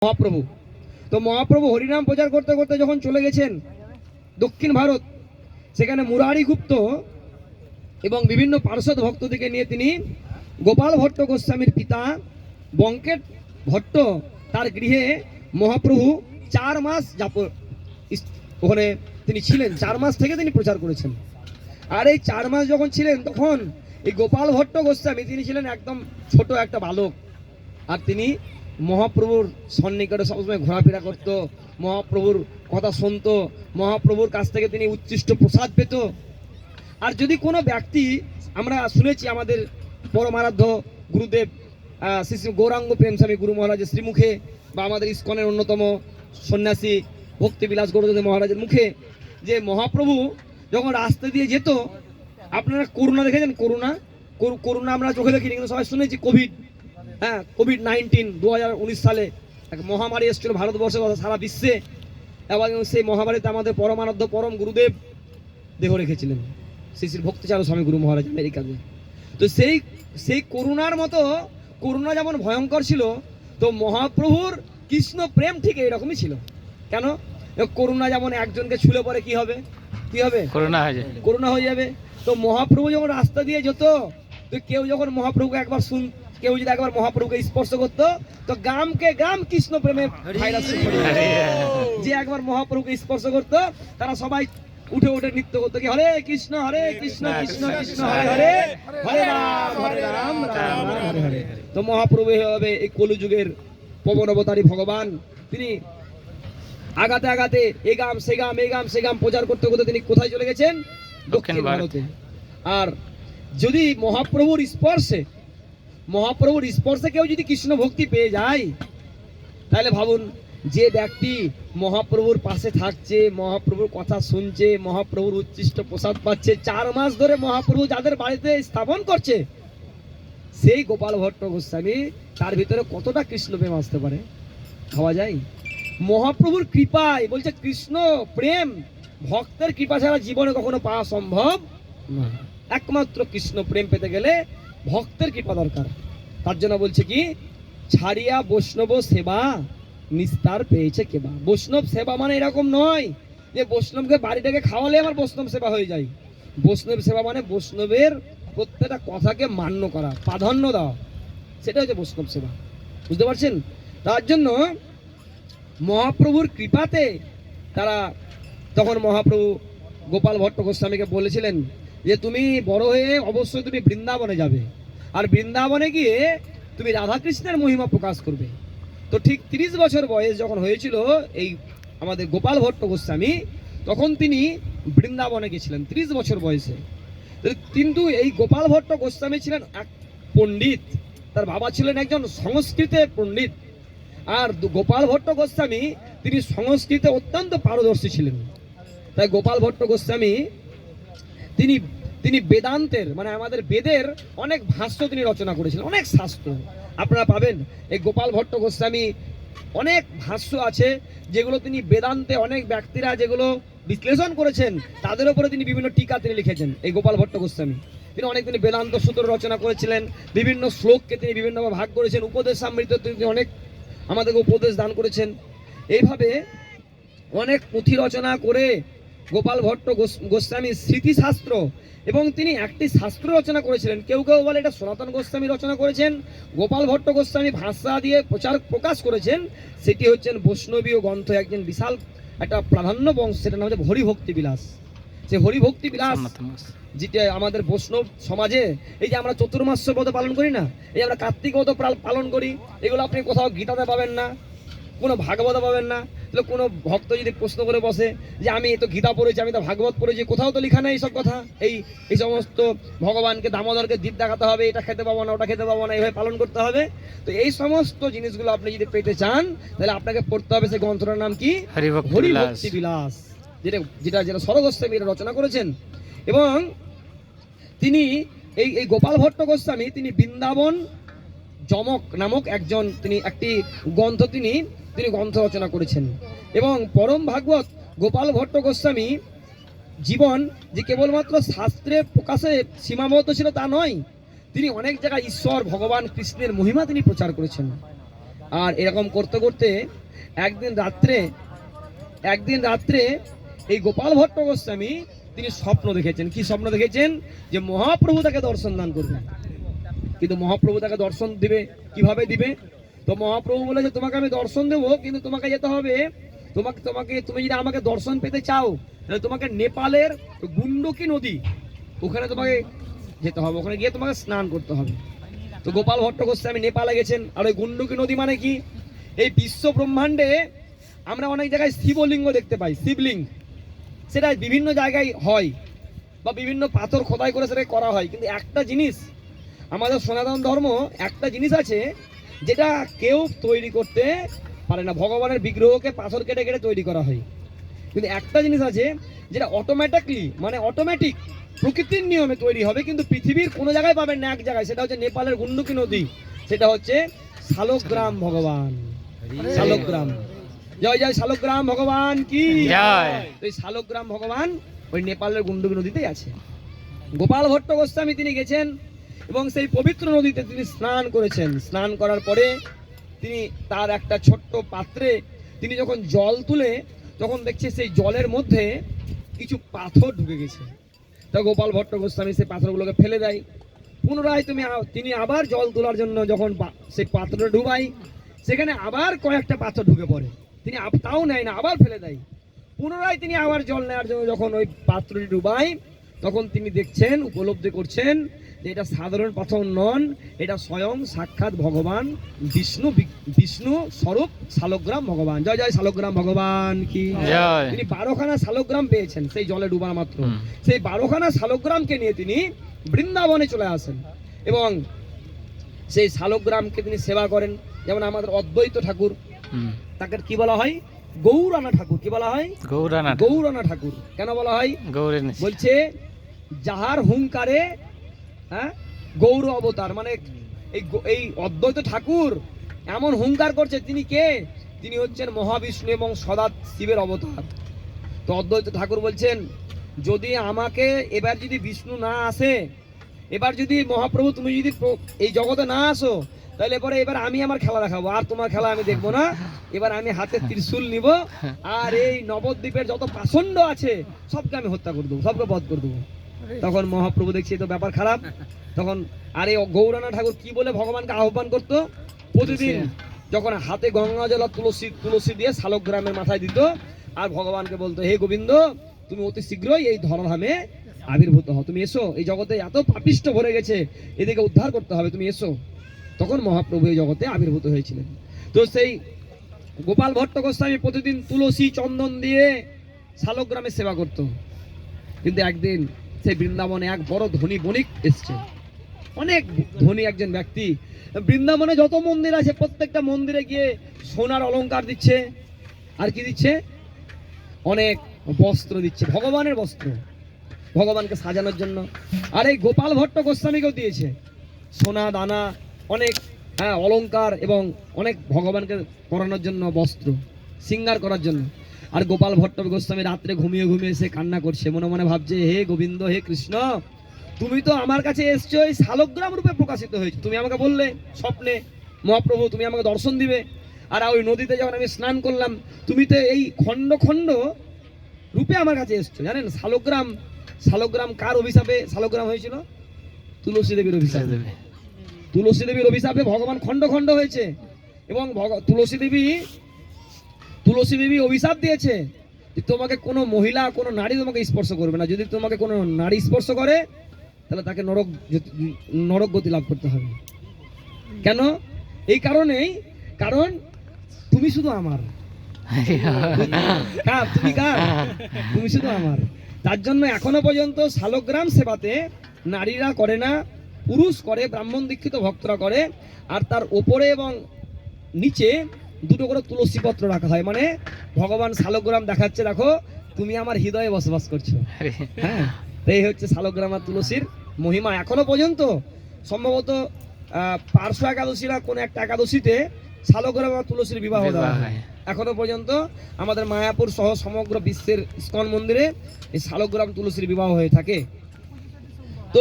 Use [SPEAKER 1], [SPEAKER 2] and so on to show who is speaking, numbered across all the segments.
[SPEAKER 1] মহাপ্রভু। তো মহাপ্রভু হরিনাম প্রচার করতে করতে যখন চলে গেছেন দক্ষিণ ভারত, সেখানে মুরারি গুপ্ত এবং বিভিন্ন পার্শ্বদ ভক্তদেরকে নিয়ে তিনি গোপাল ভট্ট গোস্বামীর পিতা বঙ্কেট ভট্ট তার গৃহে মহাপ্রভু 4 মাস ওখানে তিনি ছিলেন। 4 মাস থেকে তিনি প্রচার করেছেন। আর এই 4 মাস যখন ছিলেন তখন এই গোপাল ভট্ট গোস্বামী তিনি ছিলেন একদম ছোট একটা বালক। আর তিনি মহাপ্রভুর সন্নিকটে সবসময় ঘোরাফেরা করত, মহাপ্রভুর কথা শুনত, মহাপ্রভুর কাছ থেকে তিনি উচ্ছিষ্ট প্রসাদ পেত। আর যদি কোনো ব্যক্তি, আমরা শুনেছি আমাদের পরমারাধ্য গুরুদেব শ্রী শ্রী গৌরাঙ্গ প্রেমস্বামী গুরু মহারাজের শ্রীমুখে, বা আমাদের ইস্কনের অন্যতম সন্ন্যাসী ভক্তিবিলাস গৌরদেব মহারাজের মুখে, যে মহাপ্রভু যখন রাস্তা দিয়ে যেত, আপনারা করোনা দেখেছেন? করোনা আমরা চোখে দেখিনি, কিন্তু সবাই শুনেছি কোভিড-19 2019 সালে এক মহামারী এসেছিল ভারতবর্ষে, সারা বিশ্বে। এবং সেই মহামারীতে আমাদের পরমারাধ্য পরম গুরুদেব দেহ রেখেছিলেন, শ্রী শ্রী ভক্তিচারণ স্বামী গুরু মহারাজ আমেরিকাতে। তো সেই করোনার মতো, করোনা যেমন ভয়ঙ্কর ছিল, তো মহাপ্রভুর কৃষ্ণ প্রেম ঠিক এইরকমই ছিল। কেন? করোনা যেমন একজনকে ছুলে পরে কি হবে? করোনা হয়ে যাবে। তো মহাপ্রভু যখন রাস্তা দিয়ে যেত, তো কেউ যখন মহাপ্রভুকে কেউ যদি একবার মহাপ্রভুকে স্পর্শ করতো, তো গ্রাম কৃষ্ণ প্রেমে ভাইরাস। যে একবার মহাপ্রভুকে স্পর্শ করতো, তারা সবাই উঠে নৃত্য করতো কি হরে কৃষ্ণ কৃষ্ণ কৃষ্ণ হরে হরে, হরে রাম রাম রাম হরে হরে। তো মহাপ্রভু হবে এই কলিযুগের পবন অবতারী ভগবান। তিনি আগাতে এই গাম সে গাম প্রচার করতে করতে তিনি কোথায় চলে গেছেন? দক্ষিণ ভারতে। আর যদি মহাপ্রভুর স্পর্শে কেউ যদি কৃষ্ণ ভক্তি পেয়ে যায়, তাহলে ভাবুন, যে ব্যক্তি মহাপ্রভুর পাশে থাকছে, মহাপ্রভুর কথা শুনছে, মহাপ্রভুর উচ্ছিষ্ট প্রসাদ পাচ্ছে, 4 মাস ধরে মহাপ্রভু যাদের বাড়িতে স্থাপন করছে, সেই গোপাল ভট্ট গোস্বামী, তার ভিতরে কতটা কৃষ্ণ প্রেম আসতে পারে ভাবা যায়? মহাপ্রভুর কৃপায়, বলছে কৃষ্ণ প্রেম ভক্তের কৃপা ছাড়া জীবনে কখনো পাওয়া সম্ভব না। একমাত্র কৃষ্ণ প্রেম পেতে গেলে ভক্তের কৃপা দরকার। তার জন্য বলছে কি, ছাড়িয়া বৈষ্ণব সেবা নিস্তার পেয়েছে কেবা। বৈষ্ণব সেবা মানে এরকম নয় যে বৈষ্ণবকে বাড়িটাকে খাওয়ালে আমার বৈষ্ণব সেবা হয়ে যায়। বৈষ্ণব সেবা মানে বৈষ্ণবের প্রত্যেকটা কথাকে মান্য করা, প্রাধান্য দেওয়া, সেটা হচ্ছে বৈষ্ণব সেবা। বুঝতে পারছেন? তার জন্য মহাপ্রভুর কৃপাতে তারা তখন মহাপ্রভু গোপাল ভট্ট গোস্বামীকে বলেছিলেন যে তুমি বড় হয়ে অবশ্যই তুমি বৃন্দাবনে যাবে, আর বৃন্দাবনে গিয়ে তুমি রাধাকৃষ্ণের মহিমা প্রকাশ করবে। তো ঠিক 30 বছর বয়স যখন হয়েছিল এই আমাদের গোপাল ভট্ট গোস্বামী, তখন তিনি বৃন্দাবনে গেছিলেন 30 বছর বয়সে। কিন্তু এই গোপাল ভট্ট গোস্বামী ছিলেন এক পণ্ডিত, তার বাবা ছিলেন একজন সংস্কৃতের পণ্ডিত। আর গোপাল ভট্ট গোস্বামী তিনি সংস্কৃতে অত্যন্ত পারদর্শী ছিলেন। তাই গোপাল ভট্ট গোস্বামী তিনি বেদান্তের, মানে আমাদের বেদের অনেক ভাষ্য তিনি রচনা করেছিলেন, অনেক শাস্ত্র আপনারা পাবেন। এই গোপাল ভট্ট গোস্বামী অনেক ভাষ্য আছে যেগুলো তিনি বেদান্তে অনেক ব্যক্তিরা যেগুলো বিশ্লেষণ করেছেন, তাদের উপরে তিনি বিভিন্ন টিকা তিনি লিখেছেন। এই গোপাল ভট্ট গোস্বামী তিনি বেদান্ত সূত্র রচনা করেছিলেন, বিভিন্ন শ্লোককে তিনি বিভিন্নভাবে ভাগ করেছেন, উপদেশামৃত তিনি অনেক আমাদেরকে উপদেশ দান করেছেন। এইভাবে অনেক পুঁথি রচনা করে গোপাল ভট্ট গোস্বামী স্মৃতিশাস্ত্র, এবং তিনি একটি শাস্ত্র রচনা করেছিলেন। কেউ বলে এটা সনাতন গোস্বামী রচনা করেছেন, গোপাল ভট্ট গোস্বামী ভাষা দিয়ে প্রকাশ করেছেন। সেটি হচ্ছেন বৈষ্ণবীয় গ্রন্থ, একজন বিশাল একটা প্রাধান্য বংশ, সেটা নাম হচ্ছে হরিভক্তি বিলাস। সে হরিভক্তি বিলাস যেটা আমাদের বৈষ্ণব সমাজে, এই যে আমরা চতুর্মাস্য ব্রত পালন করি না, এই আমরা কার্তিক ব্রত পালন করি, এগুলো আপনি কোথাও গীতাতে পাবেন না, কোনো ভাগবতে পাবেন না। তাহলে কোনো ভক্ত যদি প্রশ্ন করে বসে যে আমি তো গীতা পড়েছি, আমি তো ভাগবত পড়েছি, কোথাও তো লেখা নেই এইসব কথা। এই সমস্ত ভগবানকে দামোদরকে দ্বীপ দেখাতে হবে, এটা খেতে পাবো না, ওটা খেতে পাবো না, এইভাবে পালন করতে হবে। তো এই সমস্ত জিনিসগুলো আপনি যদি পেতে চান, তাহলে আপনাকে পড়তে হবে সেই গ্রন্থটার নাম কি? হরিভক্তি বিলাস, যেটা সরগোস্বামী রচনা করেছেন। এবং তিনি এই গোপাল ভট্ট গোস্বামী তিনি বৃন্দাবন যমক নামক একজন তিনি একটি গ্রন্থ তিনি গ্রন্থ রচনা করেছেন। এবং পরম ভাগবত গোপাল ভট্ট গোস্বামী জীবন যে কেবলমাত্র শাস্ত্রে প্রকাশে সীমাবদ্ধ ছিল তা নয়, তিনি অনেক জায়গায় ঈশ্বর ভগবান কৃষ্ণের মহিমা তিনি প্রচার করেছেন। আর এরকম করতে করতে একদিন রাত্রে এই গোপাল ভট্ট গোস্বামী তিনি স্বপ্ন দেখেছেন। কি স্বপ্ন দেখেছেন? যে মহাপ্রভু তাকে দর্শন দান করবেন। কিন্তু মহাপ্রভু তাকে দর্শন দিবে কিভাবে দিবে? তো মহাপ্রভু বলে যে তোমাকে আমি দর্শন দেবো, কিন্তু তোমাকে যেতে হবে, তুমি যদি আমাকে দর্শন পেতে চাও তাহলে তোমাকে নেপালের গুন্ডকি নদী, ওখানে তোমাকে যেতে হবে, ওখানে গিয়ে তোমাকে স্নান করতে হবে। তো গোপাল ভট্ট গোস্বামী নেপালে গেছেন। আর ওই গুন্ডকি নদী মানে কি? এই বিশ্ব ব্রহ্মাণ্ডে আমরা অনেক জায়গায় শিবলিঙ্গ দেখতে পাই, শিবলিঙ্গ, সেটা বিভিন্ন জায়গায় হয় বা বিভিন্ন পাথর খোদাই করে সেটা করা হয়। কিন্তু একটা জিনিস আমাদের সনাতন ধর্ম, একটা জিনিস আছে যেটা কেউ তৈরি করতে পারে না। ভগবানের বিগ্রহকে পাথর কেটে কেটে তৈরি করা হয়। কিন্তু একটা জিনিস আছে যেটা অটোমেটিকলি, মানে অটোমেটিক প্রকৃতির নিয়মে তৈরি হবে, কিন্তু পৃথিবীর কোনো জায়গায় পাবেন না, এক জায়গায়, সেটা হচ্ছে নেপালের গুন্ডকি নদী, সেটা হচ্ছে শালগ্রাম ভগবান। শালগ্রাম, জয় জয় শালগ্রাম ভগবান কি জয়। এই শালগ্রাম ভগবান ওই নেপালের গুন্ডকি নদীতেই আছে। গোপাল ভট্ট গোস্বামী তিনি গেছেন এবং সেই পবিত্র নদীতে তিনি স্নান করেছেন। স্নান করার পরে তিনি তার একটা ছোট্ট পাত্রে তিনি যখন জল তুলে, তখন দেখছে সেই জলের মধ্যে কিছু পাথর ঢুকে গেছে। তা গোপাল ভট্ট গোস্বামী সেই পাথরগুলোকে ফেলে দেয়। পুনরায় তিনি আবার জল তোলার জন্য যখন সেই পাত্রটা ডুবাই, সেখানে আবার কয়েকটা পাথর ঢুকে পড়ে। তিনি তাও নেয় না, আবার ফেলে দেয়। পুনরায় তিনি আবার জল নেওয়ার জন্য যখন ওই পাত্রটি ডুবাই, তখন তিনি দেখছেন, উপলব্ধি করছেন যে এটা সাধারণ পাথর নন, এটা স্বয়ং সাক্ষাৎ ভগবান বিষ্ণু স্বরূপ শালগ্রাম ভগবান। জয় জয় শালগ্রাম ভগবান কি জয়। তিনি 12খানা শালগ্রাম পেয়েছেন সেই জলে ডুবার মাত্র। সেই 12খানা শালগ্রামকে নিয়ে তিনি বৃন্দাবনে চলে আসেন এবং সেই শালগ্রামকে তিনি সেবা করেন। যেমন আমাদের অদ্বৈত ঠাকুর, তাকে কি বলা হয়? গৌরানা ঠাকুর। কি বলা হয়? গৌরানা ঠাকুর। কেন বলা হয়? বলছে যাহার হুঙ্কারে গৌর অবতার, মানে এই অদ্বৈত ঠাকুর এমন হুঙ্কার করছে। তিনি কে? তিনি হচ্ছেন মহাবিষ্ণু এবং সদা শিবের অবতার। তো অদ্বৈত ঠাকুর বলছেন, যদি আমাকে এবার যদি বিষ্ণু না আসে, এবার যদি মহাপ্রভু তুমি যদি এই জগতে না আসো, তাহলে এবার আমি আমার খেলা দেখাবো, আর তোমার খেলা আমি দেখবো না। এবার আমি হাতে ত্রিশূল নিব, আর এই নবদ্বীপের যত পাষণ্ড আছে সবকে আমি হত্যা করে দেবো, সবকে বধ করে দেবো। তখন মহাপ্রভু দেখছি তো ব্যাপার খারাপ। তখন আরে গৌরানা ঠাকুর কি বলে ভগবানকে আহ্বান করতো? প্রতিদিন যখন হাতে গঙ্গা জল তুলসী দিয়ে শালগ্রামের মাথায় দিত, আর ভগবানকে বলতো, হে গোবিন্দ, তুমি অতি শীঘ্রই এই ধরাধামে আবির্ভূত হও, তুমি এসো, এই জগতে এত পাপিষ্ট ভরে গেছে, এদিকে উদ্ধার করতে হবে, তুমি এসো। তখন মহাপ্রভু এই জগতে আবির্ভূত হয়েছিলেন। তো সেই গোপাল ভট্ট গোস্বামী প্রতিদিন তুলসী চন্দন দিয়ে শালগ্রামে সেবা করত। কিন্তু একদিন সেই বৃন্দাবনে এক বড় ধনী বণিক এসছে, অনেক ধনী একজন ব্যক্তি। বৃন্দাবনে যত মন্দির আছে প্রত্যেকটা মন্দিরে গিয়ে সোনার অলংকার দিচ্ছে, আর কি দিচ্ছে? অনেক বস্ত্র দিচ্ছে, ভগবানের বস্ত্র, ভগবানকে সাজানোর জন্য। আর এই গোপাল ভট্ট গোস্বামীকেও দিয়েছে সোনা দানা, অনেক অলংকার এবং অনেক ভগবানকে পরানোর জন্য বস্ত্র, শৃঙ্গার করার জন্য। আর গোপাল ভট্ট গোস্বামী রাত্রে ঘুমিয়ে ঘুমিয়ে এসে কান্না করছে, মনে মনে ভাবছে, হে গোবিন্দ, হে কৃষ্ণ, তুমি তো আমার কাছে এসছো এই শালগ্রাম রূপে প্রকাশিত হয়েছে। তুমি আমাকে বললে স্বপ্নে, মহাপ্রভু তুমি আমাকে দর্শন দিবে। আর ওই নদীতে যখন আমি স্নান করলাম, তুমি তো এই খণ্ড খণ্ড রূপে আমার কাছে এসছো। জানেন শালগ্রাম কার অভিশাপে শালগ্রাম হয়েছিল? তুলসী দেবীর অভিশাপে। তুলসী দেবীর অভিশাপে ভগবান খণ্ড খণ্ড হয়েছে। এবং তুলসী দেবী অভিশাপ দিয়েছে যে তোমাকে কোনো মহিলা, কোনো নারী তোমাকে স্পর্শ করবে না। যদি তোমাকে কোনো নারী স্পর্শ করে, তাহলে তাকে নরক গতি লাভ করতে হবে। কেন? এই কারণেই, কারণ তুমি শুধু আমার। তুমি কার? তুমি শুধু আমার। তার জন্য এখনো পর্যন্ত শালগ্রাম সেবাতে নারীরা করে না, পুরুষ করে, ব্রাহ্মণ দীক্ষিত ভক্তরা করে। আর তার ওপরে এবং নিচে দুটো করে তুলসী পত্র রাখা হয়, মানে ভগবান শালগ্রাম দেখাচ্ছে, দেখো তুমি আমার হৃদয়ে বসবাস করছো। হ্যাঁ, এই হচ্ছে শালগ্রাম আর তুলসীর মহিমা। এখনো পর্যন্ত সম্ভবত পার্শ্ব একাদশী না কোন একটা একাদশীতে শালগ্রাম আর তুলসীর বিবাহ দেওয়া হয়। এখনো পর্যন্ত আমাদের মায়াপুর সহ সমগ্র বিশ্বের ইস্কন মন্দিরে এই শালগ্রাম তুলসীর বিবাহ হয়ে থাকে। তো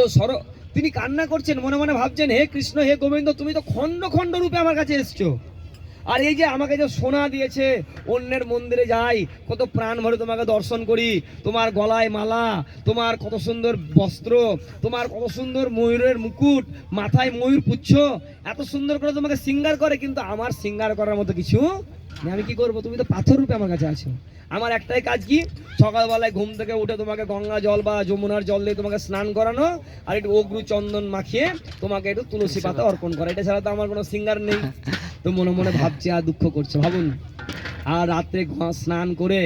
[SPEAKER 1] তিনি কান্না করছেন, মনে মনে ভাবছেন, হে কৃষ্ণ, হে গোবিন্দ, তুমি তো খণ্ড খণ্ড রূপে আমার কাছে এসছো, আর এই যে আমাকে যে সোনা দিয়েছে, অন্যের মন্দিরে যাই, কত প্রাণ ভরে তোমাকে দর্শন করি, তোমার গলায় মালা, তোমার কত সুন্দর বস্ত্র, তোমার কত সুন্দর ময়ূরের মুকুট, মাথায় ময়ূর পুচ্ছ, এত সুন্দর করে তোমাকে সিঙ্গার করে, কিন্তু আমার সিঙ্গার করার মতো কিছু নেই। আমি কি করবো? তুমি তো পাথর রূপে আমার কাছে আছো। আমার একটাই কাজ কি, সকালবেলায় ঘুম থেকে উঠে তোমাকে গঙ্গা জল বা যমুনার জল দিয়ে তোমাকে স্নান করানো, আর একটু অগ্রু চন্দন মাখিয়ে তোমাকে একটু তুলসী পাতা অর্পণ করা, এটা ছাড়া তো আমার কোনো সিঙ্গার নেই। তো মনে মনে ভাবছে আর দুঃখ করছে, ভাবুন। আর রাত্রে স্নান করে,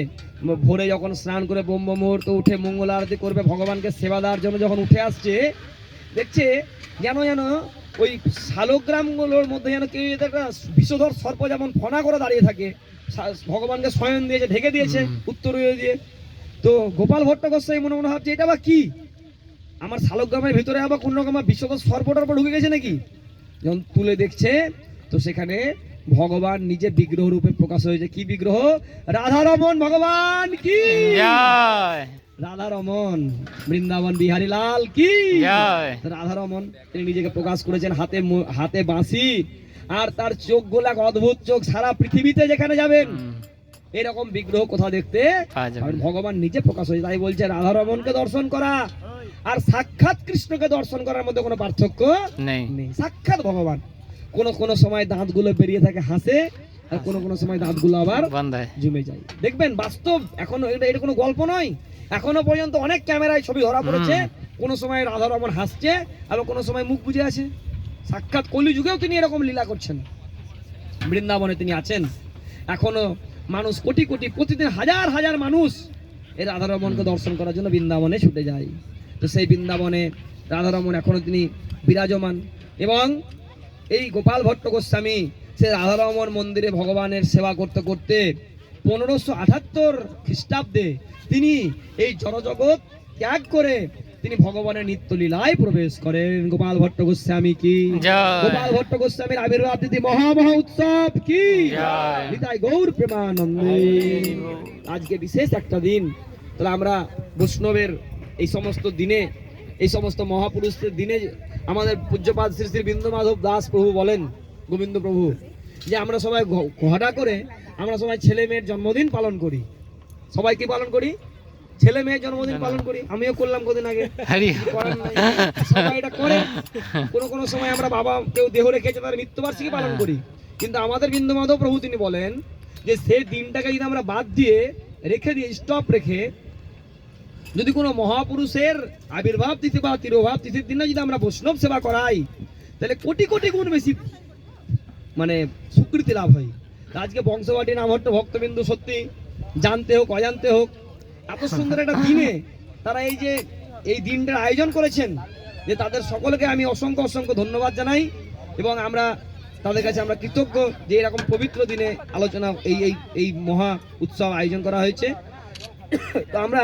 [SPEAKER 1] ভোরে যখন স্নান করে ব্রহ্ম মুহূর্তে উঠে মঙ্গল আরতি করবে, ভগবানকে সেবা দেওয়ার জন্য যখন উঠে আসছে, দেখছে যেন যেন ওই শালগ্রামগুলোর মধ্যে যেন কেউ একটা বিষধর সর্প যেমন ফনা করে দাঁড়িয়ে থাকে, ভগবানকে স্বয়ং দিয়েছে, ঢেকে দিয়েছে উত্তর দিয়ে। তো গোপাল ভট্ট গোস্বামী মনে মনে ভাবছে, এটা বা কি? আমার শালগ্রামের ভিতরে আবার কোন রকম বিষধর সর্পটার উপর ঢুকে গেছে নাকি? যখন তুলে দেখছে, তো সেখানে ভগবান নিজে বিগ্রহ রূপে প্রকাশ হয়েছে। কি বিগ্রহ? রাধারমন ভগবান কি জয়। রাধারমন বৃন্দাবন বিহারী লাল কি জয়। রাধারমন তিনি নিজেকে প্রকাশ করেছেন, হাতে হাতে বাঁশি, আর তার চোখ গোলা অদ্ভুত চোখ, সারা পৃথিবীতে যেখানে যাবেন এরকম বিগ্রহ কোথাও দেখতে ভগবান নিজে প্রকাশ হয়েছে। তাই বলছে রাধারমনকে দর্শন করা আর সাক্ষাৎ কৃষ্ণকে দর্শন করার মধ্যে কোনো পার্থক্য নেই। সাক্ষাৎ ভগবান। কোন কোন সময় দাঁতগুলো বেরিয়ে থাকে হাসে, আর কোন কোন সময় দাঁতগুলো আবার জমে যায়। দেখবেন বাস্তব, এখনো এটা কোনো গল্প নয়, এখনো পর্যন্ত অনেক ক্যামেরায় ছবি ধরা পড়েছে। কোন সময় রাধারমন হাসছে, আবার কোন সময় মুখ বুজে আছে। সাক্ষাৎ কলিযুগেও তিনি এরকম লীলা করছেন। বৃন্দাবনে তিনি আছেন, এখনো মানুষ কোটি কোটি, প্রতিদিন হাজার হাজার মানুষ এই রাধারমনকে দর্শন করার জন্য বৃন্দাবনে ছুটে যায়। তো সেই বৃন্দাবনে রাধারমন এখনো তিনি বিরাজমান। এবং এই গোপাল ভট্ট গোস্বামী সে রাধারমন মন্দিরে ভগবানের সেবা করতে করতে 1578 খ্রিস্টাব্দে তিনি এই জড়জগৎ ত্যাগ করে তিনি ভগবানের নিত্য লীলায় প্রবেশ করেন। গোপাল ভট্ট গোস্বামী কি জয়। গোপাল ভট্ট গোস্বামীর আবির্ভাব তিথি মহা মহা উৎসব কি জয়। নিতাই গৌর প্রেমানন্দে। আজকে বিশেষ একটা দিন। তাহলে আমরা বৈষ্ণবের এই সমস্ত দিনে, এই সমস্ত মহাপুরুষদের দিনে আমাদের পূজ্যপাদ শ্রী শ্রী বিন্দু মাধব দাস প্রভু বলেন, গোবিন্দ প্রভু, যে আমরা সবাই ঘটা করে আমরা সবাই ছেলে মেয়ের জন্মদিন পালন করি। সবাই কি পালন করি? ছেলে মেয়ের জন্মদিন পালন করি। আমিও করলাম কদিন আগে। সবাই এটা করে। কোন সময় আমরা বাবা কেউ দেহ রেখেছে তার মৃত্যুবার্ষিকী পালন করি। কিন্তু আমাদের বিন্দু মাধব প্রভু তিনি বলেন যে সেই দিনটাকে যদি আমরা বাদ দিয়ে রেখে দিয়ে স্টপ রেখে যদি কোনো মহাপুরুষের আবির্ভাব তিথি বা তিরোভাব তিথির দিনে যদি আমরা বৈষ্ণব সেবা করাই, তাহলে কোটি কোটি গুণ বেশি মানে স্বীকৃতি লাভ হয়। আজকে বংশবাটি নামহট্ট ভক্তবিন্দু সত্যি জানতে হোক অজান্তে হোক, এত সুন্দর একটা দিনে তারা এই যে এই দিনটার আয়োজন করেছেন, যে তাদের সকলকে আমি অসংখ্য অসংখ্য ধন্যবাদ জানাই। এবং আমরা তাদের কাছে আমরা কৃতজ্ঞ যে এরকম পবিত্র দিনে আলোচনা এই এই এই মহা উৎসব আয়োজন করা হয়েছে। তো আমরা